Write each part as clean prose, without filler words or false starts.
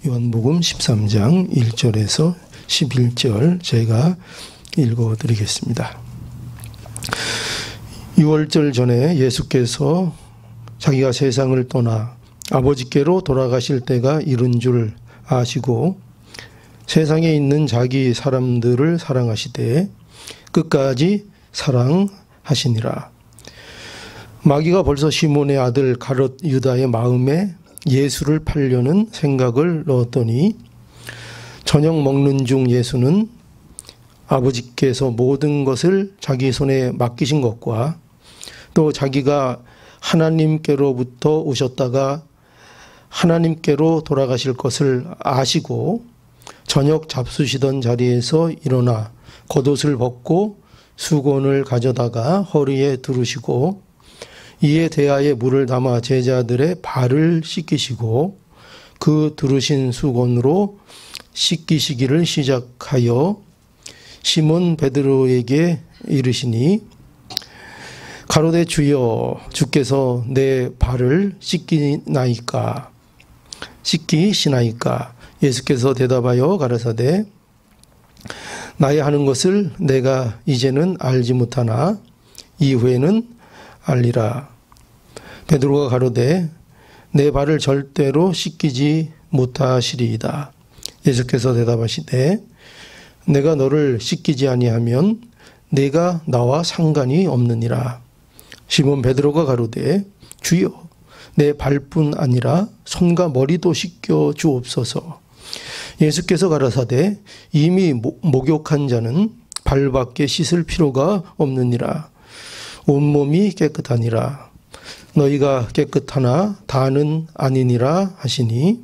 요한복음 13장 1절에서 11절 제가 읽어드리겠습니다. 6월절 전에 예수께서 자기가 세상을 떠나 아버지께로 돌아가실 때가 이른 줄 아시고 세상에 있는 자기 사람들을 사랑하시되 끝까지 사랑하시니라. 마귀가 벌써 시몬의 아들 가롯 유다의 마음에 예수를 팔려는 생각을 넣었더니 저녁 먹는 중 예수는 아버지께서 모든 것을 자기 손에 맡기신 것과 또 자기가 하나님께로부터 오셨다가 하나님께로 돌아가실 것을 아시고 저녁 잡수시던 자리에서 일어나 겉옷을 벗고 수건을 가져다가 허리에 두르시고 이에 대하에 물을 담아 제자들의 발을 씻기시고 그 두르신 수건으로 씻기시기를 시작하여 시몬 베드로에게 이르시니 가로되 주여 주께서 내 발을 씻기시나이까 예수께서 대답하여 가라사대 나의 하는 것을 내가 이제는 알지 못하나 이후에는 알리라. 베드로가 가로되 내 발을 절대로 씻기지 못하시리이다. 예수께서 대답하시되 내가 너를 씻기지 아니하면 내가 나와 상관이 없느니라. 시몬 베드로가 가로되 주여 내 발뿐 아니라 손과 머리도 씻겨 주옵소서. 예수께서 가라사대 이미 목욕한 자는 발밖에 씻을 필요가 없느니라. 온몸이 깨끗하니라. 너희가 깨끗하나 다는 아니니라 하시니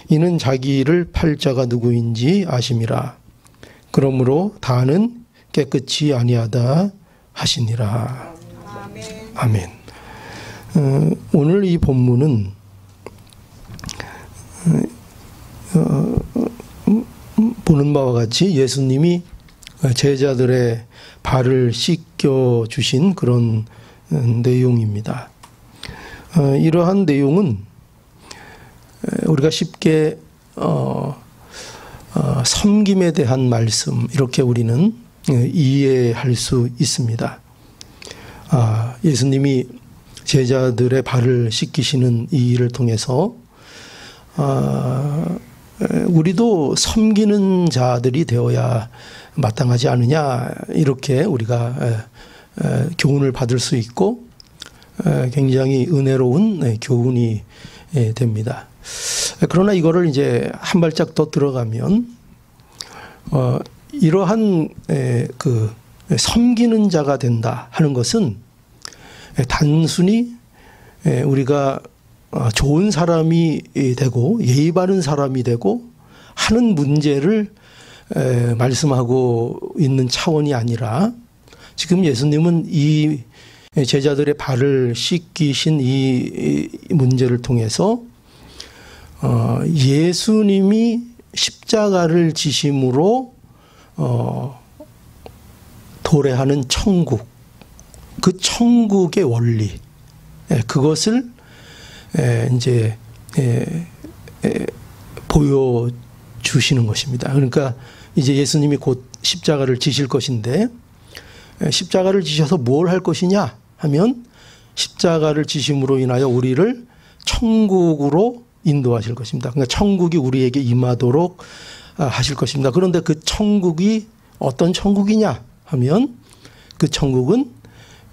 이는 자기를 팔 자가 누구인지 아심이라. 그러므로 다는 깨끗이 아니하다 하시니라. 아멘. 오늘 이 본문은 보는 바와 같이 예수님이 제자들의 발을 씻겨 주신 그런 내용입니다. 이러한 내용은 우리가 쉽게 섬김에 대한 말씀 이렇게 우리는 이해할 수 있습니다. 예수님이 제자들의 발을 씻기시는 이 일을 통해서 우리도 섬기는 자들이 되어야 마땅하지 않으냐 이렇게 우리가 교훈을 받을 수 있고 굉장히 은혜로운 교훈이 됩니다. 그러나 이거를 이제 한 발짝 더 들어가면 이러한 그 섬기는 자가 된다 하는 것은 단순히 우리가 좋은 사람이 되고 예의 바른 사람이 되고 하는 문제를 말씀하고 있는 차원이 아니라 지금 예수님은 이 제자들의 발을 씻기신 이 문제를 통해서 예수님이 십자가를 지심으로 도래하는 천국, 그 천국의 원리, 그것을 이제 보여주시는 것입니다. 그러니까 이제 예수님이 곧 십자가를 지실 것인데 십자가를 지셔서 뭘 할 것이냐 하면 십자가를 지심으로 인하여 우리를 천국으로 인도하실 것입니다. 그러니까 천국이 우리에게 임하도록 하실 것입니다. 그런데 그 천국이 어떤 천국이냐 하면 그 천국은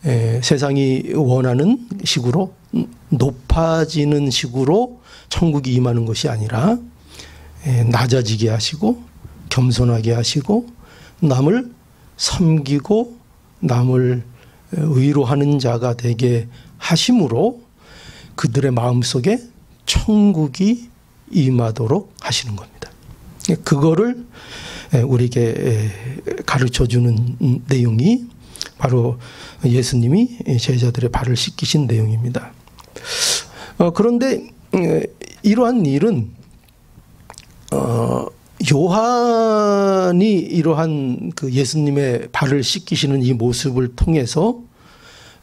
세상이 원하는 식으로 높아지는 식으로 천국이 임하는 것이 아니라 낮아지게 하시고 겸손하게 하시고 남을 섬기고 남을 위로하는 자가 되게 하심으로 그들의 마음속에 천국이 임하도록 하시는 겁니다. 그거를 우리에게 가르쳐주는 내용이 바로 예수님이 제자들의 발을 씻기신 내용입니다. 그런데 이러한 일은 요한이 이러한 그 예수님의 발을 씻기시는 이 모습을 통해서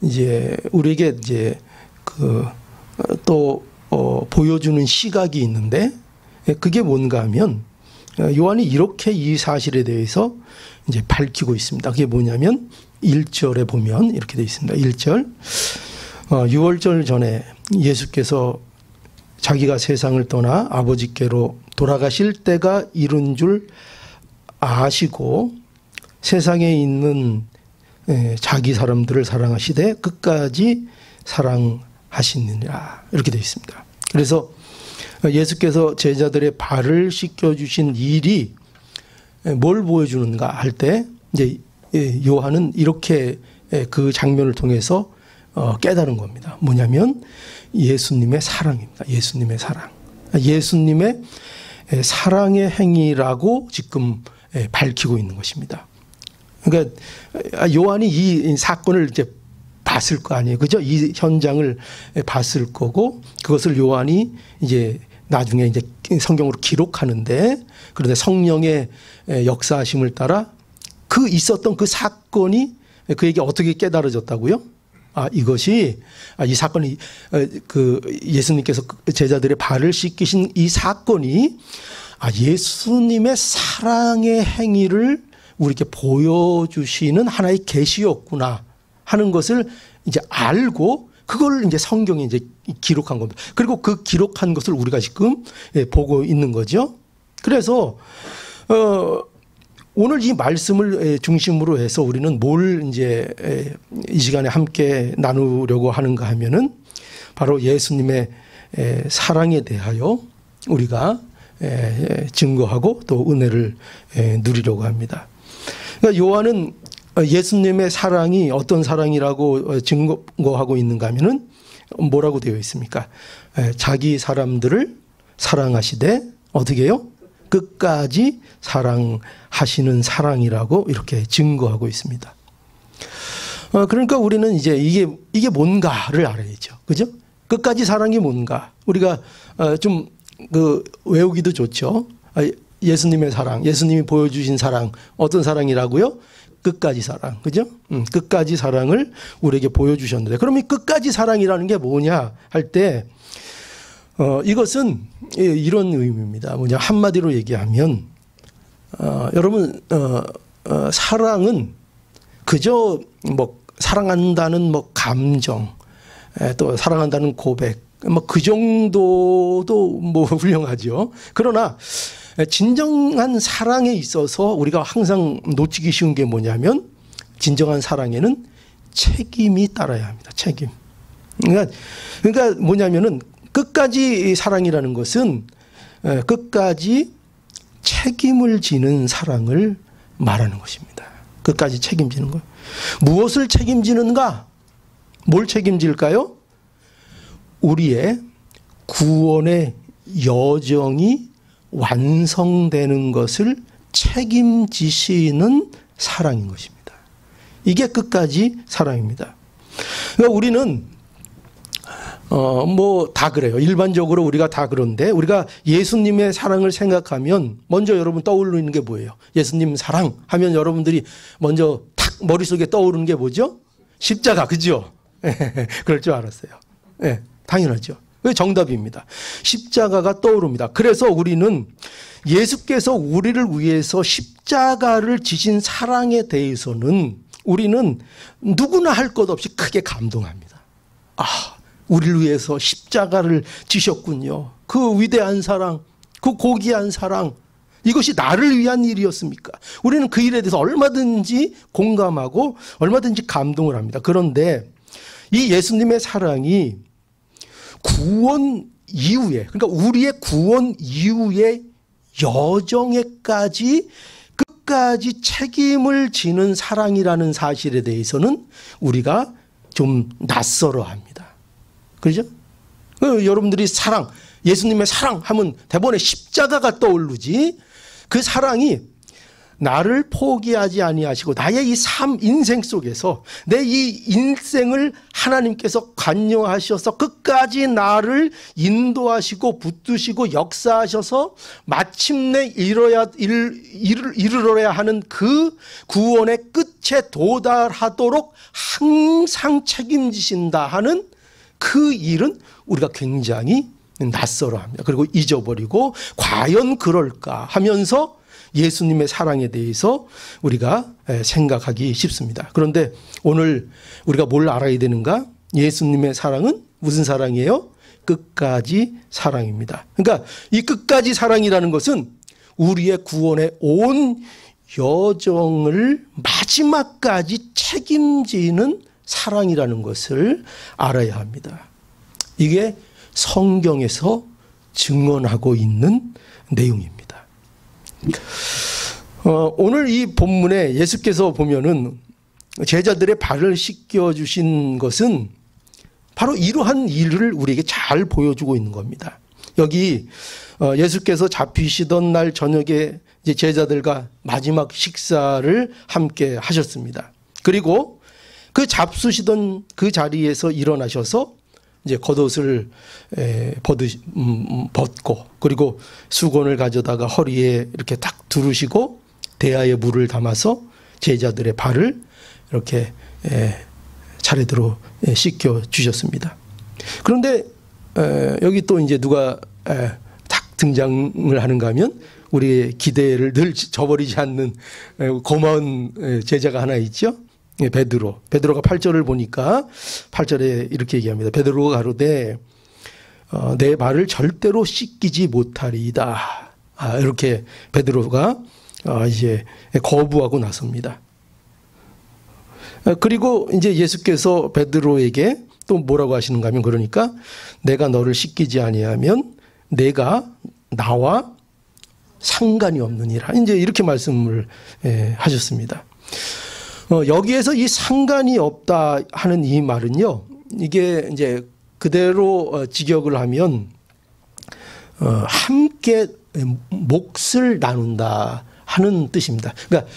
이제 우리에게 이제 그 또 보여주는 시각이 있는데 그게 뭔가 하면 요한이 이렇게 이 사실에 대해서 이제 밝히고 있습니다. 그게 뭐냐면 1절에 보면 이렇게 되어 있습니다. 1절. 6월절 전에 예수께서 자기가 세상을 떠나 아버지께로 돌아가실 때가 이른 줄 아시고 세상에 있는 자기 사람들을 사랑하시되 끝까지 사랑하시느니라. 이렇게 되어 있습니다. 그래서 예수께서 제자들의 발을 씻겨주신 일이 뭘 보여주는가 할 때 이제 요한은 이렇게 그 장면을 통해서 깨달은 겁니다. 뭐냐면 예수님의 사랑입니다. 예수님의 사랑. 예수님의 사랑의 행위라고 지금 밝히고 있는 것입니다. 그러니까 요한이 이 사건을 이제 봤을 거 아니에요. 그죠? 이 현장을 봤을 거고 그것을 요한이 이제 나중에 이제 성경으로 기록하는데 그런데 성령의 역사하심을 따라 그 있었던 그 사건이 그에게 어떻게 깨달아졌다고요? 이것이 이 사건이 그 예수님께서 제자들의 발을 씻기신 이 사건이 예수님의 사랑의 행위를 우리에게 보여주시는 하나의 계시였구나 하는 것을 이제 알고 그걸 이제 성경에 이제 기록한 겁니다. 그리고 그 기록한 것을 우리가 지금 보고 있는 거죠. 그래서 오늘 이 말씀을 중심으로 해서 우리는 뭘 이제 이 시간에 함께 나누려고 하는가 하면은 바로 예수님의 사랑에 대하여 우리가 증거하고 또 은혜를 누리려고 합니다. 그러니까 요한은 예수님의 사랑이 어떤 사랑이라고 증거하고 있는가 하면은 뭐라고 되어 있습니까? 자기 사람들을 사랑하시되 어떻게 해요? 끝까지 사랑하시는 사랑이라고 이렇게 증거하고 있습니다. 그러니까 우리는 이제 이게 뭔가를 알아야죠. 그죠? 끝까지 사랑이 뭔가. 우리가 좀 외우기도 좋죠. 예수님의 사랑, 예수님이 보여주신 사랑, 어떤 사랑이라고요? 끝까지 사랑. 그죠? 끝까지 사랑을 우리에게 보여주셨는데, 그럼 이 끝까지 사랑이라는 게 뭐냐 할 때, 이것은 이런 의미입니다. 뭐냐, 한마디로 얘기하면, 여러분, 사랑은 그저 뭐, 사랑한다는 뭐, 감정, 또 사랑한다는 고백, 뭐, 그 정도도 뭐, 훌륭하죠. 그러나, 진정한 사랑에 있어서 우리가 항상 놓치기 쉬운 게 뭐냐면 진정한 사랑에는 책임이 따라야 합니다. 책임. 그러니까 뭐냐면은 끝까지 사랑이라는 것은 끝까지 책임을 지는 사랑을 말하는 것입니다. 끝까지 책임지는 것. 무엇을 책임지는가? 뭘 책임질까요? 우리의 구원의 여정이 완성되는 것을 책임지시는 사랑인 것입니다. 이게 끝까지 사랑입니다. 그러니까 우리는 뭐 다 그래요. 일반적으로 우리가 다 그런데 우리가 예수님의 사랑을 생각하면 먼저 여러분 떠오르는 게 뭐예요? 예수님 사랑 하면 여러분들이 먼저 탁 머릿속에 떠오르는 게 뭐죠? 십자가, 그죠? 그럴 줄 알았어요. 네, 당연하죠. 정답입니다. 십자가가 떠오릅니다. 그래서 우리는 예수께서 우리를 위해서 십자가를 지신 사랑에 대해서는 우리는 누구나 할 것 없이 크게 감동합니다. 우리를 위해서 십자가를 지셨군요. 그 위대한 사랑, 그 고귀한 사랑, 이것이 나를 위한 일이었습니까? 우리는 그 일에 대해서 얼마든지 공감하고 얼마든지 감동을 합니다. 그런데 이 예수님의 사랑이 구원 이후에, 그러니까 우리의 구원 이후의 여정에까지 끝까지 책임을 지는 사랑이라는 사실에 대해서는 우리가 좀 낯설어 합니다. 그렇죠? 여러분들이 사랑, 예수님의 사랑 하면 대번에 십자가가 떠오르지, 그 사랑이 나를 포기하지 아니하시고 나의 이 인생 속에서 내 이 인생을 하나님께서 관여하셔서 끝까지 나를 인도하시고 붙드시고 역사하셔서 마침내 이르러야 하는 그 구원의 끝에 도달하도록 항상 책임지신다 하는 그 일은 우리가 굉장히 낯설어합니다. 그리고 잊어버리고 과연 그럴까 하면서 예수님의 사랑에 대해서 우리가 생각하기 쉽습니다. 그런데 오늘 우리가 뭘 알아야 되는가? 예수님의 사랑은 무슨 사랑이에요? 끝까지 사랑입니다. 그러니까 이 끝까지 사랑이라는 것은 우리의 구원의 온 여정을 마지막까지 책임지는 사랑이라는 것을 알아야 합니다. 이게 성경에서 증언하고 있는 내용입니다. 오늘 이 본문에 예수께서 보면은 제자들의 발을 씻겨주신 것은 바로 이러한 일을 우리에게 잘 보여주고 있는 겁니다. 여기 예수께서 잡히시던 날 저녁에 이제 제자들과 마지막 식사를 함께 하셨습니다. 그리고 그 잡수시던 그 자리에서 일어나셔서 이제 겉옷을 벗고 그리고 수건을 가져다가 허리에 이렇게 딱 두르시고 대야에 물을 담아서 제자들의 발을 이렇게 차례대로 씻겨 주셨습니다. 그런데 여기 또 이제 누가 딱 등장을 하는가 하면 우리의 기대를 늘 저버리지 않는 고마운 제자가 하나 있죠. 베드로. 베드로가 8절을 보니까 8절에 이렇게 얘기합니다. 베드로가 가로되 내 발을 절대로 씻기지 못하리이다. 이렇게 베드로가 이제 거부하고 나섭니다. 그리고 이제 예수께서 베드로에게 또 뭐라고 하시는가 하면 그러니까 내가 너를 씻기지 아니하면 내가 나와 상관이 없느니라. 이제 이렇게 말씀을 하셨습니다. 여기에서 이 상관이 없다 하는 이 말은요, 이게 이제 그대로 직역을 하면 함께 몫을 나눈다 하는 뜻입니다. 그러니까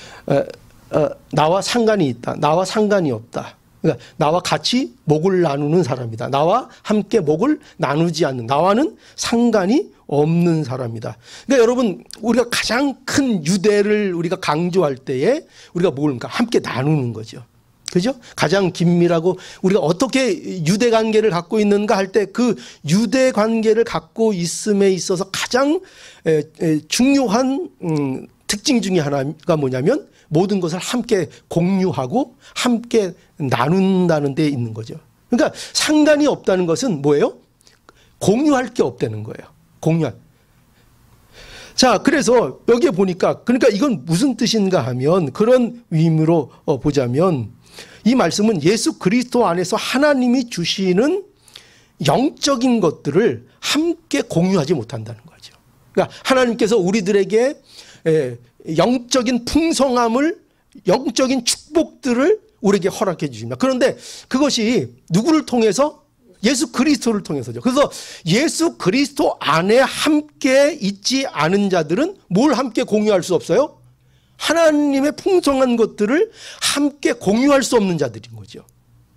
나와 상관이 있다, 나와 상관이 없다. 그러니까 나와 같이 몫을 나누는 사람이다. 나와 함께 몫을 나누지 않는, 나와는 상관이 없는 사람이다. 그러니까 여러분, 우리가 가장 큰 유대를 우리가 강조할 때에 우리가 뭘까? 함께 나누는 거죠. 그죠? 가장 긴밀하고 우리가 어떻게 유대 관계를 갖고 있는가 할 때 그 유대 관계를 갖고 있음에 있어서 가장 중요한 특징 중에 하나가 뭐냐면 모든 것을 함께 공유하고 함께 나눈다는 데 있는 거죠. 그러니까 상관이 없다는 것은 뭐예요? 공유할 게 없다는 거예요. 공유할. 자, 그래서 여기에 보니까 그러니까 이건 무슨 뜻인가 하면 그런 의미로 보자면 이 말씀은 예수 그리스도 안에서 하나님이 주시는 영적인 것들을 함께 공유하지 못한다는 거죠. 그러니까 하나님께서 우리들에게 영적인 풍성함을, 영적인 축복들을 우리에게 허락해 주십니다. 그런데 그것이 누구를 통해서? 예수 그리스도를 통해서죠. 그래서 예수 그리스도 안에 함께 있지 않은 자들은 뭘 함께 공유할 수 없어요? 하나님의 풍성한 것들을 함께 공유할 수 없는 자들인 거죠.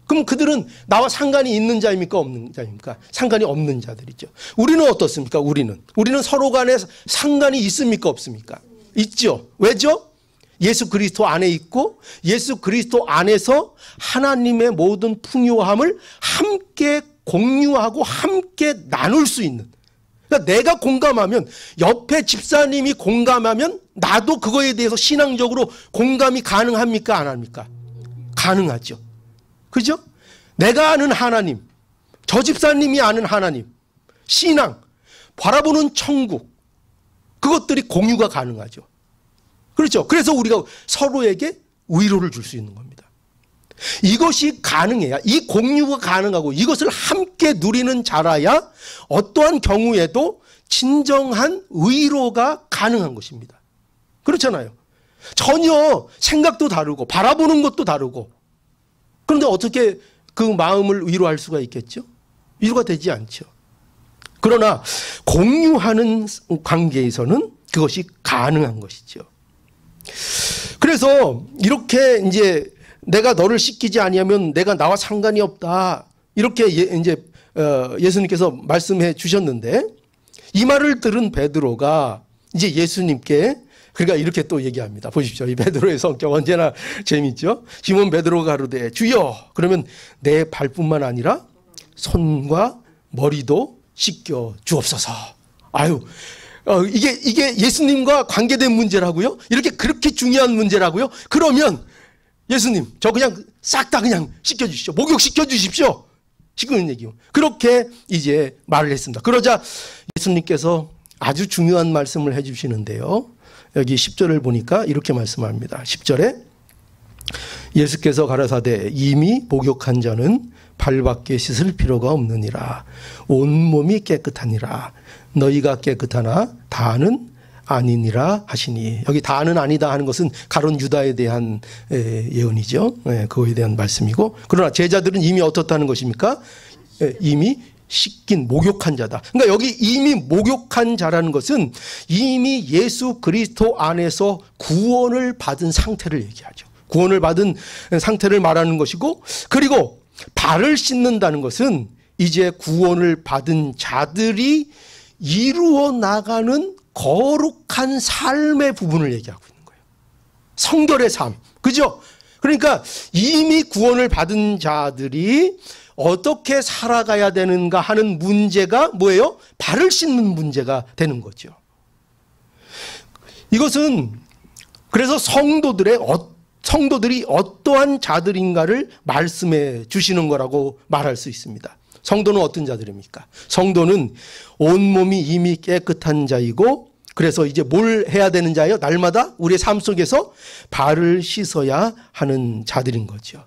그럼 그들은 나와 상관이 있는 자입니까? 없는 자입니까? 상관이 없는 자들이죠. 우리는 어떻습니까? 우리는 서로 간에 상관이 있습니까? 없습니까? 있죠. 왜죠? 예수 그리스도 안에 있고 예수 그리스도 안에서 하나님의 모든 풍요함을 함께 공유하고 함께 나눌 수 있는. 그러니까 내가 공감하면, 옆에 집사님이 공감하면 나도 그거에 대해서 신앙적으로 공감이 가능합니까? 안 합니까? 가능하죠. 그죠? 내가 아는 하나님, 저 집사님이 아는 하나님, 신앙, 바라보는 천국, 그것들이 공유가 가능하죠. 그렇죠. 그래서 우리가 서로에게 위로를 줄 수 있는 겁니다. 이것이 가능해야, 이 공유가 가능하고 이것을 함께 누리는 자라야 어떠한 경우에도 진정한 위로가 가능한 것입니다. 그렇잖아요. 전혀 생각도 다르고 바라보는 것도 다르고, 그런데 어떻게 그 마음을 위로할 수가 있겠죠? 위로가 되지 않죠. 그러나 공유하는 관계에서는 그것이 가능한 것이죠. 그래서 이렇게 이제 내가 너를 씻기지 아니하면 내가 나와 상관이 없다, 이렇게 이제 예수님께서 말씀해 주셨는데, 이 말을 들은 베드로가 이제 예수님께, 그러니까 이렇게 또 얘기합니다. 보십시오. 이 베드로의 성격 언제나 재밌죠. 시몬 베드로가 가로되 주여, 그러면 내 발뿐만 아니라 손과 머리도 씻겨 주옵소서. 아유, 이게 예수님과 관계된 문제라고요? 그렇게 중요한 문제라고요? 그러면 예수님, 저 그냥 싹 다 그냥 씻겨 주십시오. 목욕시켜 주십시오. 시키는 얘기요. 그렇게 이제 말을 했습니다. 그러자 예수님께서 아주 중요한 말씀을 해주시는데요. 여기 10절을 보니까 이렇게 말씀합니다. 10절에 예수께서 가라사대 이미 목욕한 자는 발밖에 씻을 필요가 없느니라. 온몸이 깨끗하니라. 너희가 깨끗하나 다는 아니니라 하시니. 여기 다는 아니다 하는 것은 가론 유다에 대한 예언이죠. 그거에 대한 말씀이고, 그러나 제자들은 이미 어떻다는 것입니까? 이미 씻긴 목욕한 자다. 그러니까 여기 이미 목욕한 자라는 것은 이미 예수 그리스도 안에서 구원을 받은 상태를 얘기하죠. 구원을 받은 상태를 말하는 것이고, 그리고 발을 씻는다는 것은 이제 구원을 받은 자들이 이루어 나가는 거룩한 삶의 부분을 얘기하고 있는 거예요. 성결의 삶. 그죠? 그러니까 이미 구원을 받은 자들이 어떻게 살아가야 되는가 하는 문제가 뭐예요? 발을 씻는 문제가 되는 거죠. 이것은 그래서 성도들이 어떠한 자들인가를 말씀해 주시는 거라고 말할 수 있습니다. 성도는 어떤 자들입니까? 성도는 온몸이 이미 깨끗한 자이고, 그래서 이제 뭘 해야 되는 자예요? 날마다 우리의 삶 속에서 발을 씻어야 하는 자들인 거죠.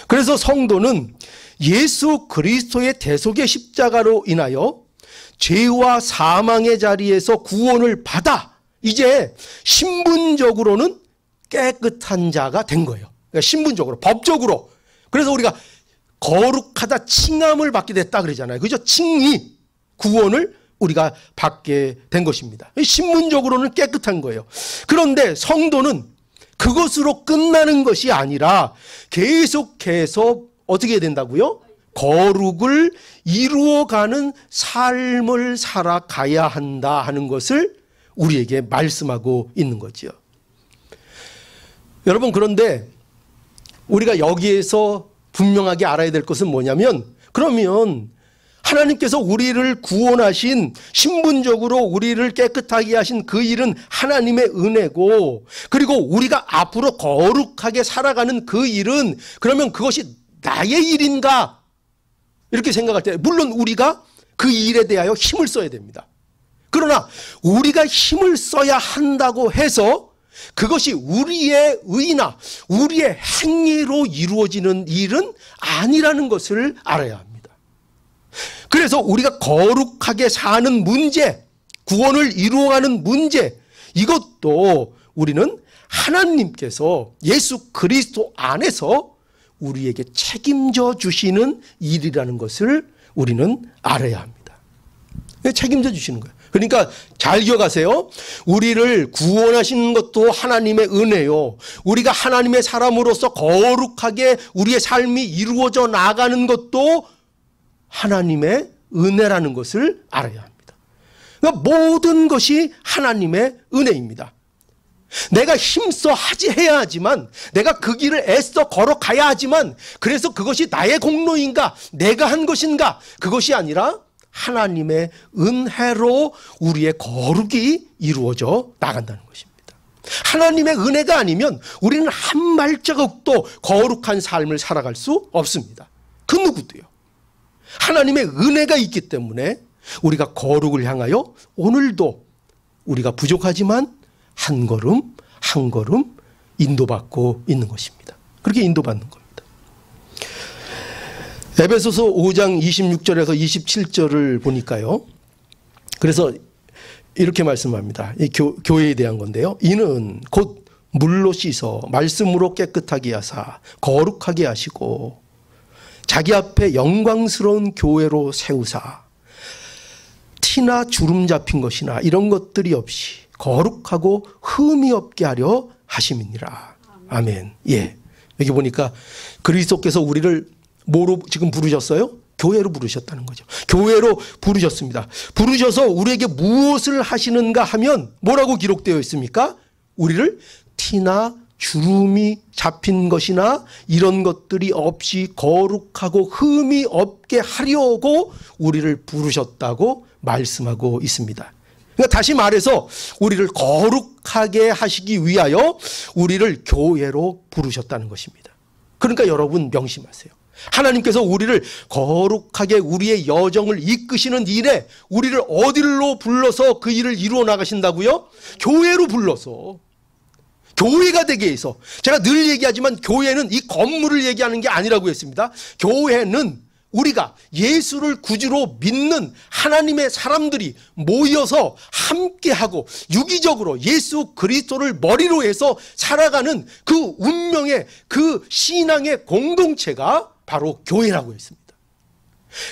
그래서 성도는 예수 그리스도의 대속의 십자가로 인하여 죄와 사망의 자리에서 구원을 받아 이제 신분적으로는 깨끗한 자가 된 거예요. 그러니까 신분적으로, 법적으로. 그래서 우리가 거룩하다 칭함을 받게 됐다 그러잖아요. 그죠? 칭의, 구원을 우리가 받게 된 것입니다. 신분적으로는 깨끗한 거예요. 그런데 성도는 그것으로 끝나는 것이 아니라 계속해서 어떻게 해야 된다고요? 거룩을 이루어가는 삶을 살아가야 한다 하는 것을 우리에게 말씀하고 있는 거죠. 여러분, 그런데 우리가 여기에서 분명하게 알아야 될 것은 뭐냐면, 그러면 하나님께서 우리를 구원하신, 신분적으로 우리를 깨끗하게 하신 그 일은 하나님의 은혜고, 그리고 우리가 앞으로 거룩하게 살아가는 그 일은 그러면 그것이 나의 일인가? 이렇게 생각할 때 물론 우리가 그 일에 대하여 힘을 써야 됩니다. 그러나 우리가 힘을 써야 한다고 해서 그것이 우리의 의나 우리의 행위로 이루어지는 일은 아니라는 것을 알아야 합니다. 그래서 우리가 거룩하게 사는 문제, 구원을 이루어가는 문제, 이것도 우리는 하나님께서 예수 그리스도 안에서 우리에게 책임져 주시는 일이라는 것을 우리는 알아야 합니다. 책임져 주시는 거예요. 그러니까 잘 기억하세요. 우리를 구원하신 것도 하나님의 은혜요. 우리가 하나님의 사람으로서 거룩하게 우리의 삶이 이루어져 나가는 것도 하나님의 은혜라는 것을 알아야 합니다. 그러니까 모든 것이 하나님의 은혜입니다. 내가 힘써 해야 하지만, 내가 그 길을 애써 걸어가야 하지만, 그래서 그것이 나의 공로인가, 내가 한 것인가, 그것이 아니라 하나님의 은혜로 우리의 거룩이 이루어져 나간다는 것입니다. 하나님의 은혜가 아니면 우리는 한 발자국도 거룩한 삶을 살아갈 수 없습니다. 그 누구도요. 하나님의 은혜가 있기 때문에 우리가 거룩을 향하여 오늘도 우리가 부족하지만 한 걸음 한 걸음 인도받고 있는 것입니다. 그렇게 인도받는 겁니다. 에베소서 5장 26절에서 27절을 보니까요. 그래서 이렇게 말씀합니다. 이 교회에 대한 건데요. 이는 곧 물로 씻어 말씀으로 깨끗하게 하사 거룩하게 하시고 자기 앞에 영광스러운 교회로 세우사 티나 주름 잡힌 것이나 이런 것들이 없이 거룩하고 흠이 없게 하려 하심이니라. 아멘. 예. 여기 보니까 그리스도께서 우리를 뭐로 지금 부르셨어요? 교회로 부르셨다는 거죠. 교회로 부르셨습니다. 부르셔서 우리에게 무엇을 하시는가 하면 뭐라고 기록되어 있습니까? 우리를 티나 주름이 잡힌 것이나 이런 것들이 없이 거룩하고 흠이 없게 하려고 우리를 부르셨다고 말씀하고 있습니다. 그러니까 다시 말해서 우리를 거룩하게 하시기 위하여 우리를 교회로 부르셨다는 것입니다. 그러니까 여러분 명심하세요. 하나님께서 우리를 거룩하게 우리의 여정을 이끄시는 일에 우리를 어디로 불러서 그 일을 이루어 나가신다고요? 교회로 불러서. 교회가 되게 해서. 제가 늘 얘기하지만 교회는 이 건물을 얘기하는 게 아니라고 했습니다. 교회는 우리가 예수를 구주로 믿는 하나님의 사람들이 모여서 함께하고 유기적으로 예수 그리스도를 머리로 해서 살아가는 그 운명의 그 신앙의 공동체가 바로 교회라고 했습니다.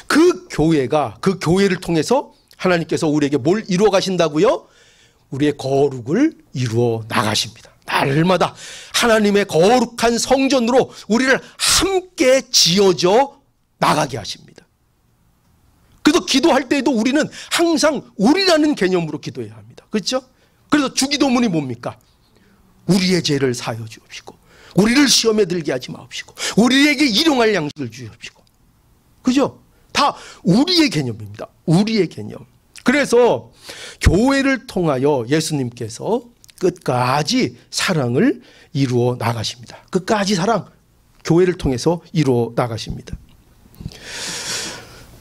그 교회가 그 교회를 통해서 하나님께서 우리에게 뭘 이루어 가신다고요? 우리의 거룩을 이루어 나가십니다. 날마다 하나님의 거룩한 성전으로 우리를 함께 지어져 나가게 하십니다. 그래서 기도할 때에도 우리는 항상 우리라는 개념으로 기도해야 합니다. 그렇죠? 그래서 주기도문이 뭡니까? 우리의 죄를 사하여 주옵시고 우리를 시험에 들게 하지 마옵시고 우리에게 일용할 양식을 주옵시고. 그죠? 다 우리의 개념입니다. 우리의 개념. 그래서 교회를 통하여 예수님께서 끝까지 사랑을 이루어 나가십니다. 끝까지 사랑, 교회를 통해서 이루어 나가십니다.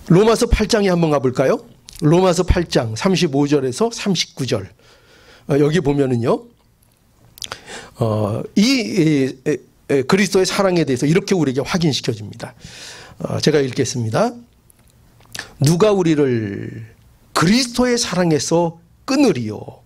로마서 8장에 한번 가볼까요? 로마서 8장 35절에서 39절. 여기 보면은요, 이 그리스도의 사랑에 대해서 이렇게 우리에게 확인시켜 줍니다. 제가 읽겠습니다. 누가 우리를 그리스도의 사랑에서 끊으리요?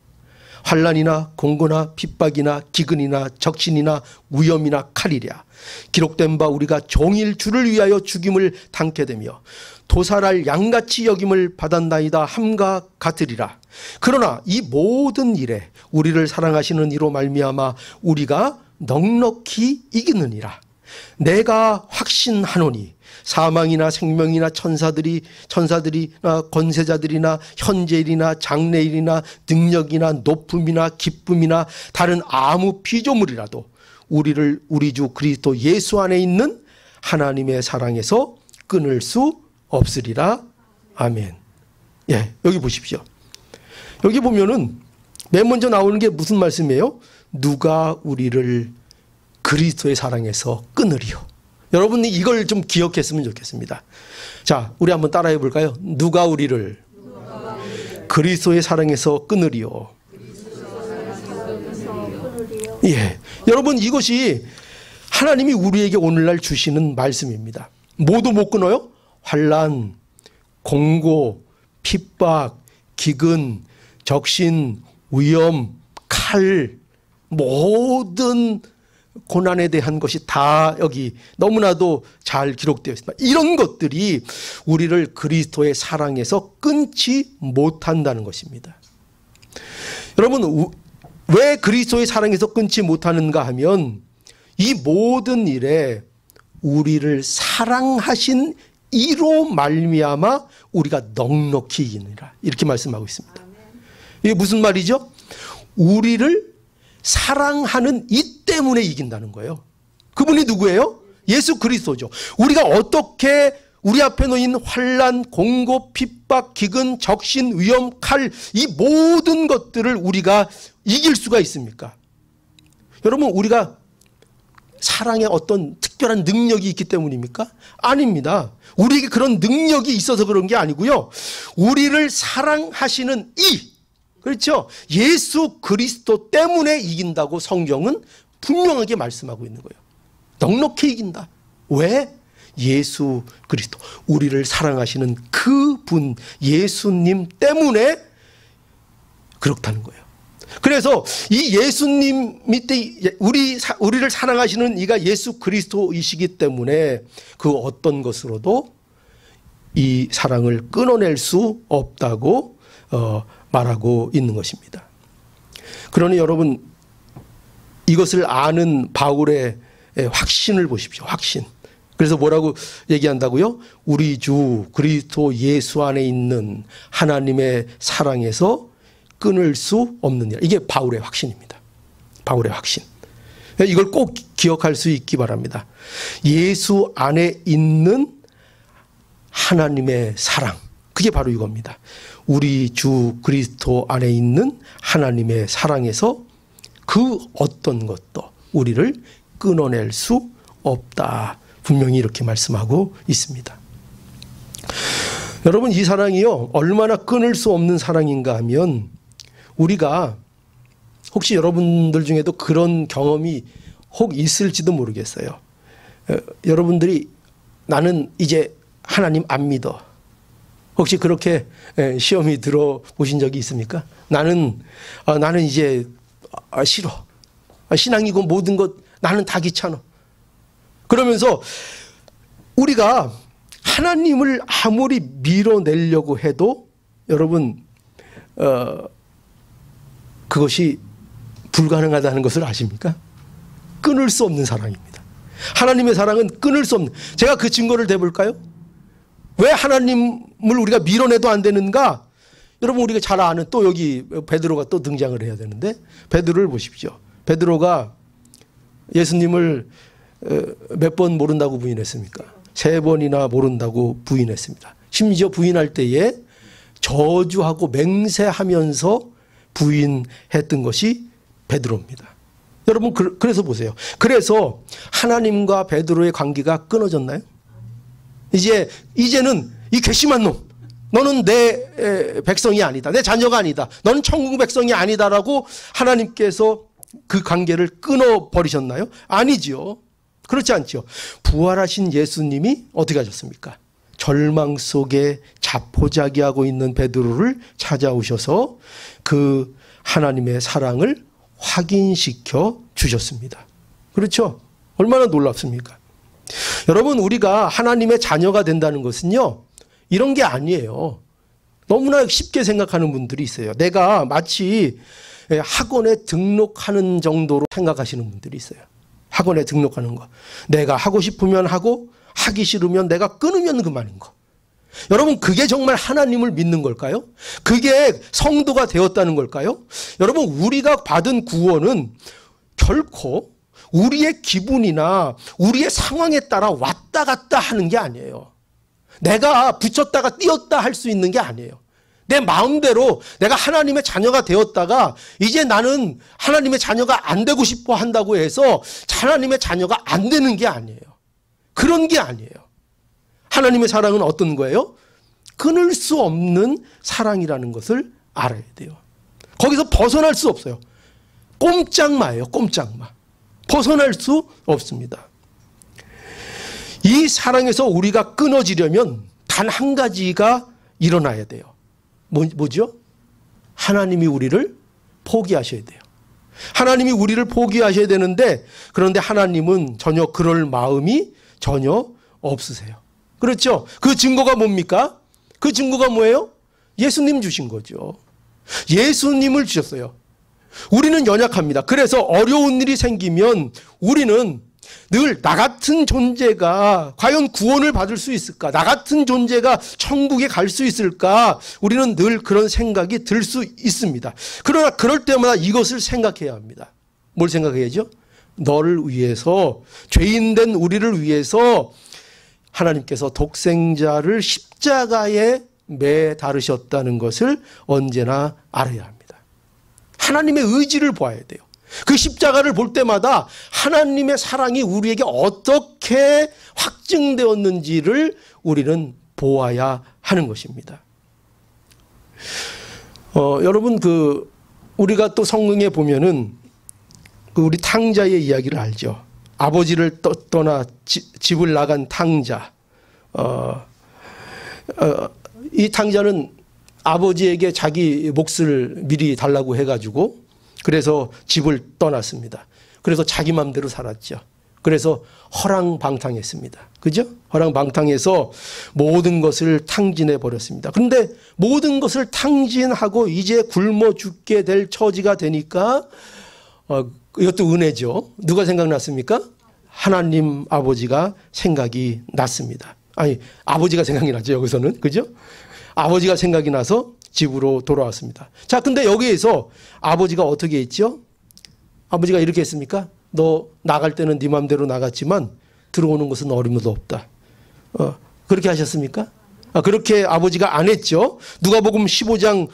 환난이나 공고나 핍박이나 기근이나 적신이나 위험이나 칼이랴. 기록된 바 우리가 종일 주를 위하여 죽임을 당케 되며 도살할 양같이 여김을 받았나이다 함과 같으리라. 그러나 이 모든 일에 우리를 사랑하시는 이로 말미암아 우리가 넉넉히 이기느니라. 내가 확신하노니 사망이나 생명이나 천사들이나 권세자들이나 현재일이나 장래일이나 능력이나 높음이나 기쁨이나 다른 아무 피조물이라도 우리를 우리 주 그리스도 예수 안에 있는 하나님의 사랑에서 끊을 수 없으리라. 아멘. 예, 여기 보십시오. 여기 보면은 맨 먼저 나오는 게 무슨 말씀이에요? 누가 우리를 그리스도의 사랑에서 끊으리요. 여러분이 이걸 좀 기억했으면 좋겠습니다. 자, 우리 한번 따라해 볼까요? 누가 우리를 그리스도의 사랑에서 끊으리요. 예, 여러분 이것이 하나님이 우리에게 오늘날 주시는 말씀입니다. 뭐도 못 끊어요? 환난, 공고, 핍박, 기근, 적신, 위험, 칼, 모든 고난에 대한 것이 다 여기 너무나도 잘 기록되어 있습니다. 이런 것들이 우리를 그리스도의 사랑에서 끊지 못한다는 것입니다. 여러분, 왜 그리스도의 사랑에서 끊지 못하는가 하면 이 모든 일에 우리를 사랑하신 이로 말미암아 우리가 넉넉히 이기느니라. 이렇게 말씀하고 있습니다. 이게 무슨 말이죠? 우리를 사랑하는 이 때문에 이긴다는 거예요. 그분이 누구예요? 예수 그리스도죠. 우리가 어떻게 우리 앞에 놓인 환난, 공고, 핍박, 기근, 적신, 위험, 칼, 이 모든 것들을 우리가 이길 수가 있습니까? 여러분, 우리가 사랑에 어떤 특별한 능력이 있기 때문입니까? 아닙니다. 우리에게 그런 능력이 있어서 그런 게 아니고요. 우리를 사랑하시는 그렇죠? 예수 그리스도 때문에 이긴다고 성경은 분명하게 말씀하고 있는 거예요. 넉넉히 이긴다. 왜? 예수 그리스도, 우리를 사랑하시는 그분 예수님 때문에 그렇다는 거예요. 그래서 이 예수님이 우리를 사랑하시는 이가 예수 그리스도이시기 때문에 그 어떤 것으로도 이 사랑을 끊어낼 수 없다고 말하고 있는 것입니다. 그러니 여러분, 이것을 아는 바울의 확신을 보십시오. 확신. 그래서 뭐라고 얘기한다고요? 우리 주 그리스도 예수 안에 있는 하나님의 사랑에서 끊을 수 없느니라. 이게 바울의 확신입니다. 바울의 확신. 이걸 꼭 기억할 수 있기 바랍니다. 예수 안에 있는 하나님의 사랑, 그게 바로 이겁니다. 우리 주 그리스도 안에 있는 하나님의 사랑에서 그 어떤 것도 우리를 끊어낼 수 없다. 분명히 이렇게 말씀하고 있습니다. 여러분, 이 사랑이요, 얼마나 끊을 수 없는 사랑인가 하면, 우리가 혹시 여러분들 중에도 그런 경험이 혹 있을지도 모르겠어요. 여러분들이 나는 이제 하나님 안 믿어. 혹시 그렇게 시험이 들어보신 적이 있습니까? 나는 이제 싫어. 신앙이고 모든 것 나는 다 귀찮아. 그러면서 우리가 하나님을 아무리 밀어내려고 해도 여러분 그것이 불가능하다는 것을 아십니까? 끊을 수 없는 사랑입니다. 하나님의 사랑은 끊을 수 없는. 제가 그 증거를 대볼까요? 왜 하나님을 우리가 밀어내도 안 되는가? 여러분, 우리가 잘 아는, 또 여기 베드로가 또 등장을 해야 되는데, 베드로를 보십시오. 베드로가 예수님을 몇 번 모른다고 부인했습니까? 3번이나 모른다고 부인했습니다. 심지어 부인할 때에 저주하고 맹세하면서 부인했던 것이 베드로입니다. 여러분, 그래서 보세요. 그래서 하나님과 베드로의 관계가 끊어졌나요? 이제는 이 괘씸한 놈, 너는 내 백성이 아니다. 내 자녀가 아니다. 너는 천국 백성이 아니다라고 하나님께서 그 관계를 끊어버리셨나요? 아니지요. 그렇지 않죠. 부활하신 예수님이 어떻게 하셨습니까? 절망 속에 자포자기하고 있는 베드로를 찾아오셔서 그 하나님의 사랑을 확인시켜 주셨습니다. 그렇죠? 얼마나 놀랍습니까? 여러분, 우리가 하나님의 자녀가 된다는 것은요, 이런 게 아니에요. 너무나 쉽게 생각하는 분들이 있어요. 내가 마치 학원에 등록하는 정도로 생각하시는 분들이 있어요. 학원에 등록하는 거. 내가 하고 싶으면 하고, 하기 싫으면 내가 끊으면 그만인 거. 여러분, 그게 정말 하나님을 믿는 걸까요? 그게 성도가 되었다는 걸까요? 여러분, 우리가 받은 구원은 결코 우리의 기분이나 우리의 상황에 따라 왔다 갔다 하는 게 아니에요. 내가 붙였다가 띄었다 할 수 있는 게 아니에요. 내 마음대로 내가 하나님의 자녀가 되었다가 이제 나는 하나님의 자녀가 안 되고 싶어 한다고 해서 하나님의 자녀가 안 되는 게 아니에요. 그런 게 아니에요. 하나님의 사랑은 어떤 거예요? 끊을 수 없는 사랑이라는 것을 알아야 돼요. 거기서 벗어날 수 없어요. 꼼짝마예요. 꼼짝마. 벗어날 수 없습니다. 이 사랑에서 우리가 끊어지려면 단 한 가지가 일어나야 돼요. 뭐죠? 하나님이 우리를 포기하셔야 돼요. 하나님이 우리를 포기하셔야 되는데, 그런데 하나님은 전혀 그럴 마음이 전혀 없으세요. 그렇죠? 그 증거가 뭡니까? 그 증거가 뭐예요? 예수님 주신 거죠. 예수님을 주셨어요. 우리는 연약합니다. 그래서 어려운 일이 생기면 우리는 늘 나 같은 존재가 과연 구원을 받을 수 있을까? 나 같은 존재가 천국에 갈 수 있을까? 우리는 늘 그런 생각이 들 수 있습니다. 그러나 그럴 때마다 이것을 생각해야 합니다. 뭘 생각해야죠? 너를 위해서, 죄인된 우리를 위해서 하나님께서 독생자를 십자가에 매달으셨다는 것을 언제나 알아야 합니다. 하나님의 의지를 보아야 돼요. 그 십자가를 볼 때마다 하나님의 사랑이 우리에게 어떻게 확증되었는지를 우리는 보아야 하는 것입니다. 여러분, 우리가 또 성경에 보면은 우리 탕자의 이야기를 알죠. 아버지를 떠나 집을 나간 탕자. 이 탕자는 아버지에게 자기 몫을 미리 달라고 해가지고 그래서 집을 떠났습니다. 그래서 자기 마음대로 살았죠. 그래서 허랑방탕했습니다. 그죠? 허랑방탕해서 모든 것을 탕진해 버렸습니다. 그런데 모든 것을 탕진하고 이제 굶어 죽게 될 처지가 되니까 이것도 은혜죠. 누가 생각났습니까? 하나님 아버지가 생각이 났습니다. 아니, 아버지가 생각이 났죠, 여기서는. 그죠? 아버지가 생각이 나서 집으로 돌아왔습니다. 자, 근데 여기에서 아버지가 어떻게 했죠? 아버지가 이렇게 했습니까? 너 나갈 때는 네 맘대로 나갔지만 들어오는 것은 어림도 없다. 그렇게 하셨습니까? 그렇게 아버지가 안 했죠. 누가복음 15장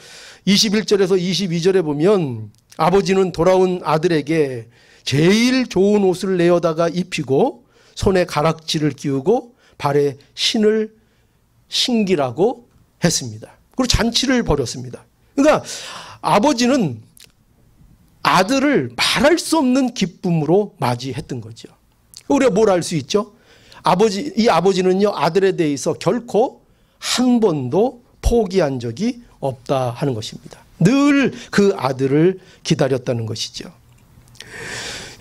21절에서 22절에 보면 아버지는 돌아온 아들에게 제일 좋은 옷을 내어다가 입히고 손에 가락지를 끼우고 발에 신을 신기라고 했습니다. 그리고 잔치를 벌였습니다. 그러니까 아버지는 아들을 말할 수 없는 기쁨으로 맞이했던 거죠. 우리가 뭘 알 수 있죠? 이 아버지는요, 아들에 대해서 결코 한 번도 포기한 적이 없다 하는 것입니다. 늘 그 아들을 기다렸다는 것이죠.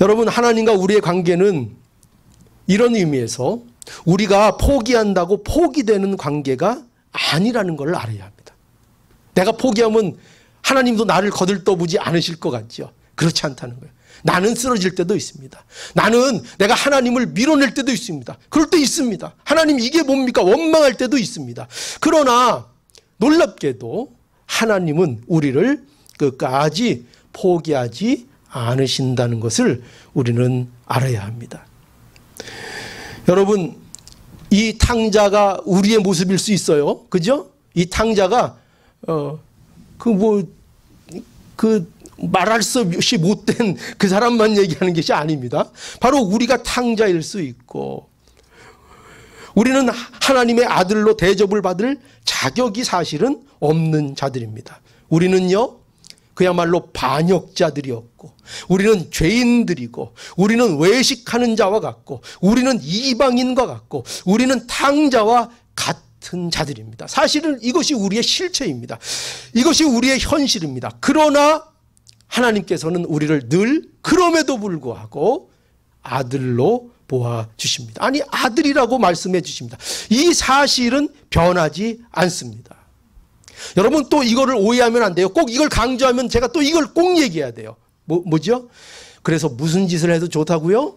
여러분, 하나님과 우리의 관계는 이런 의미에서 우리가 포기한다고 포기되는 관계가 아니라는 걸 알아야 합니다. 내가 포기하면 하나님도 나를 거들떠보지 않으실 것 같죠. 그렇지 않다는 거예요. 나는 쓰러질 때도 있습니다. 나는 내가 하나님을 밀어낼 때도 있습니다. 그럴 때 있습니다. 하나님 이게 뭡니까? 원망할 때도 있습니다. 그러나 놀랍게도 하나님은 우리를 끝까지 포기하지 않으신다는 것을 우리는 알아야 합니다. 여러분, 이 탕자가 우리의 모습일 수 있어요. 그죠? 이 탕자가 말할 수 없이 못된 그 사람만 얘기하는 것이 아닙니다. 바로 우리가 탕자일 수 있고, 우리는 하나님의 아들로 대접을 받을 자격이 사실은 없는 자들입니다. 우리는요, 그야말로 반역자들이었고, 우리는 죄인들이고, 우리는 외식하는 자와 같고, 우리는 이방인과 같고, 우리는 탕자와 같은 자들입니다. 사실은 이것이 우리의 실체입니다. 이것이 우리의 현실입니다. 그러나 하나님께서는 우리를 늘 그럼에도 불구하고 아들로 보아주십니다. 아니, 아들이라고 말씀해 주십니다. 이 사실은 변하지 않습니다. 여러분, 또 이거를 오해하면 안 돼요. 꼭 이걸 강조하면 제가 또 이걸 꼭 얘기해야 돼요. 뭐죠? 그래서 무슨 짓을 해도 좋다고요?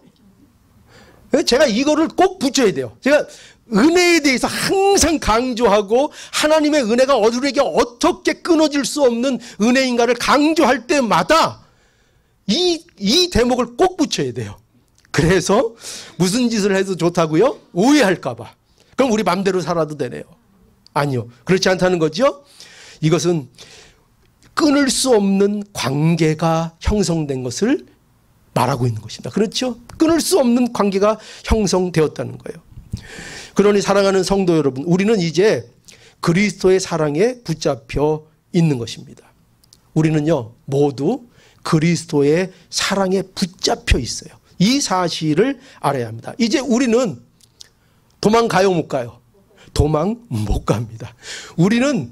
제가 이거를 꼭 붙여야 돼요. 제가 은혜에 대해서 항상 강조하고 하나님의 은혜가 우리에게 어떻게 끊어질 수 없는 은혜인가를 강조할 때마다 이 대목을 꼭 붙여야 돼요. 그래서 무슨 짓을 해도 좋다고요? 오해할까 봐. 그럼 우리 맘대로 살아도 되네요. 아니요. 그렇지 않다는 거죠. 이것은 끊을 수 없는 관계가 형성된 것을 말하고 있는 것입니다. 그렇죠? 끊을 수 없는 관계가 형성되었다는 거예요. 그러니 사랑하는 성도 여러분, 우리는 이제 그리스도의 사랑에 붙잡혀 있는 것입니다. 우리는요, 모두 그리스도의 사랑에 붙잡혀 있어요. 이 사실을 알아야 합니다. 이제 우리는 도망가요, 못 가요? 도망 못 갑니다. 우리는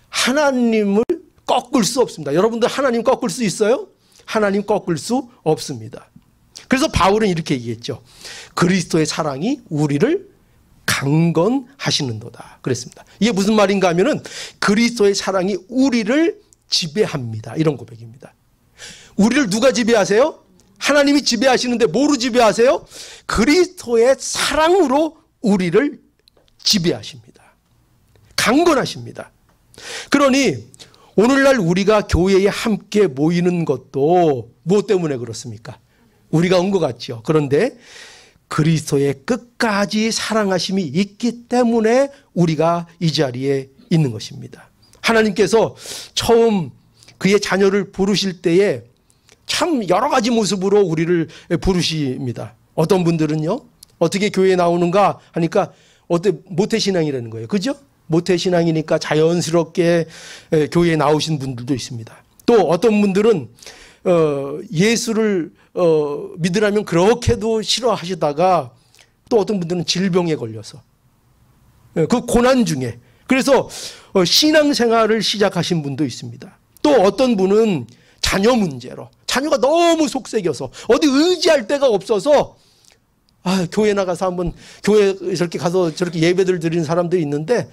하나님을 꺾을 수 없습니다. 여러분들 하나님 꺾을 수 있어요? 하나님 꺾을 수 없습니다. 그래서 바울은 이렇게 얘기했죠. 그리스도의 사랑이 우리를 강건하시는도다 그랬습니다. 이게 무슨 말인가 하면은 그리스도의 사랑이 우리를 지배합니다. 이런 고백입니다. 우리를 누가 지배하세요? 하나님이 지배하시는데 뭐로 지배하세요? 그리스도의 사랑으로 우리를 지배하십니다. 강건하십니다. 그러니 오늘날 우리가 교회에 함께 모이는 것도 무엇 때문에 그렇습니까? 우리가 온 것 같죠. 그런데 그리스도의 끝까지 사랑하심이 있기 때문에 우리가 이 자리에 있는 것입니다. 하나님께서 처음 그의 자녀를 부르실 때에 참 여러 가지 모습으로 우리를 부르십니다. 어떤 분들은요, 어떻게 교회에 나오는가 하니까 모태신앙이라는 거예요. 그죠? 모태신앙이니까 자연스럽게 교회에 나오신 분들도 있습니다. 또 어떤 분들은 예수를 믿으라면 그렇게도 싫어하시다가 또 어떤 분들은 질병에 걸려서 그 고난 중에 그래서 신앙생활을 시작하신 분도 있습니다. 또 어떤 분은 자녀 문제로 자녀가 너무 속색여서 어디 의지할 데가 없어서 교회 나가서 한번 교회 저렇게 가서 저렇게 예배들 드리는 사람들이 있는데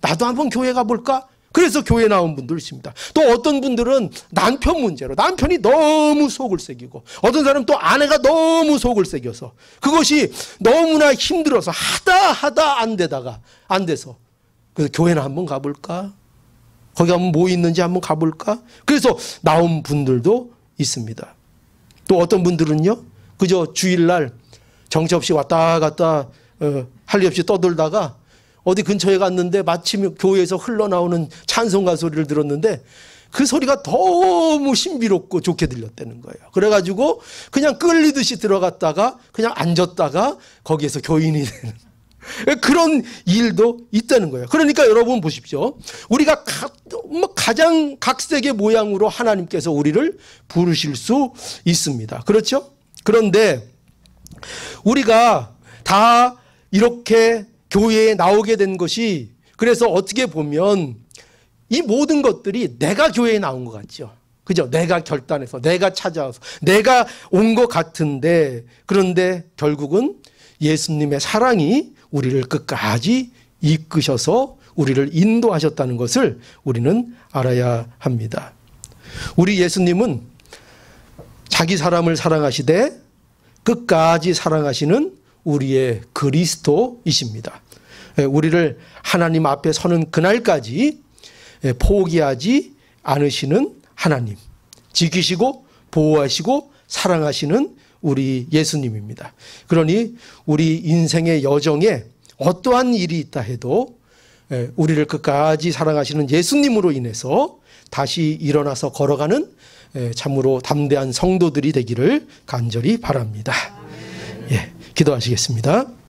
나도 한번 교회 가볼까? 그래서 교회 나온 분들 있습니다. 또 어떤 분들은 남편 문제로 남편이 너무 속을 새기고 어떤 사람은 또 아내가 너무 속을 새겨서 그것이 너무나 힘들어서 하다 안 돼서 그래서 교회나 한번 가볼까? 거기 가면 뭐 있는지 한번 가볼까? 그래서 나온 분들도 있습니다. 또 어떤 분들은요, 그저 주일날 정처없이 왔다 갔다 할 일 없이 떠돌다가 어디 근처에 갔는데 마침 교회에서 흘러나오는 찬송가 소리를 들었는데 그 소리가 너무 신비롭고 좋게 들렸다는 거예요. 그래가지고 그냥 끌리듯이 들어갔다가 그냥 앉았다가 거기에서 교인이 되는 그런 일도 있다는 거예요. 그러니까 여러분 보십시오. 우리가 가장 각색의 모양으로 하나님께서 우리를 부르실 수 있습니다. 그렇죠? 그런데 우리가 다 이렇게 교회에 나오게 된 것이 그래서 어떻게 보면 이 모든 것들이 내가 교회에 나온 것 같죠. 그죠? 내가 결단해서 내가 찾아와서 내가 온 것 같은데 그런데 결국은 예수님의 사랑이 우리를 끝까지 이끄셔서 우리를 인도하셨다는 것을 우리는 알아야 합니다. 우리 예수님은 자기 사람을 사랑하시되 끝까지 사랑하시는 우리의 그리스도이십니다. 우리를 하나님 앞에 서는 그날까지 포기하지 않으시는 하나님, 지키시고 보호하시고 사랑하시는 우리 예수님입니다. 그러니 우리 인생의 여정에 어떠한 일이 있다 해도 우리를 끝까지 사랑하시는 예수님으로 인해서 다시 일어나서 걸어가는 참으로 담대한 성도들이 되기를 간절히 바랍니다. 예, 기도하시겠습니다.